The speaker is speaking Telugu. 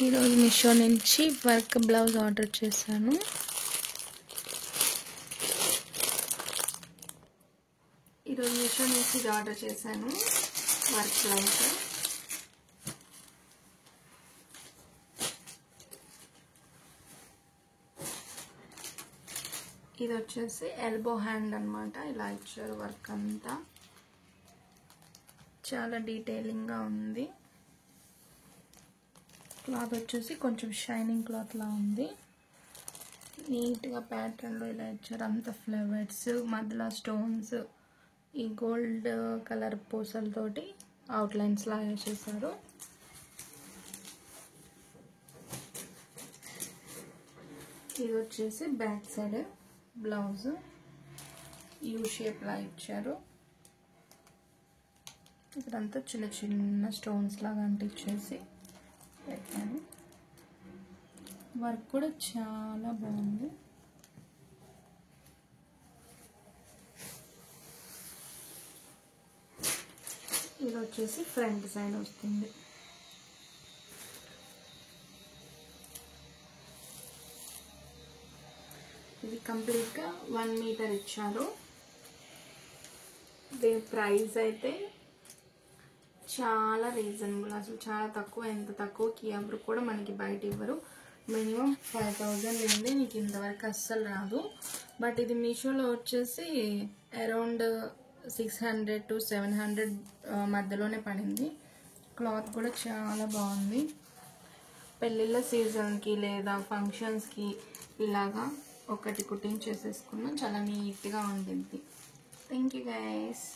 ఈరోజు మీషో నుంచి వర్క్ బ్లౌజ్ ఆర్డర్ చేశాను. ఈరోజు మీషో నుంచి ఆర్డర్ చేశాను వర్క్ బ్లౌజ్. ఇది వచ్చేసి ఎల్బో హ్యాండ్ అన్నమాట. ఇలా ఇచ్చారు వర్క్ అంతా, చాలా డీటెయిలింగ్గా ఉంది. క్లాత్ వచ్చేసి కొంచెం షైనింగ్ క్లాత్ లా ఉంది. నీట్గా ప్యాటర్న్లో ఇలా ఇచ్చారు. అంత ఫ్లవర్స్, మధ్యలో స్టోన్స్, ఈ గోల్డ్ కలర్ పూసలతోటి అవుట్లైన్స్ లాగా వేసేసారు. ఇది వచ్చేసి back side blouse U shape లా ఇచ్చారు. ఇక్కడంతా చిన్న చిన్న స్టోన్స్ లాగా అంటించేసి పెట్టాను. వర్క్ కూడా చాలా బాగుంది. ఇది వచ్చేసి ఫ్రంట్ సైడ్ వస్తుంది. ఇది కంప్లీట్గా 1 మీటర్ ఇచ్చారు. దీని ప్రైస్ అయితే చాలా రీజనబుల్, అసలు చాలా తక్కువ. ఎంత తక్కువకి ఎవరు కూడా మనకి బయట ఇవ్వరు. మినిమం 5000 ఉంది, నీకు ఇంతవరకు అస్సలు రాదు. బట్ ఇది మీషోలో వచ్చేసి అరౌండ్ 600 to 700 మధ్యలోనే పడింది. క్లాత్ కూడా చాలా బాగుంది. పెళ్ళిళ్ళ సీజన్కి లేదా ఫంక్షన్స్కి ఇలాగా ఒకటి కుట్టింగ్ చేసేసుకున్నాం, చాలా నీట్గా ఉండింది. Thank you guys.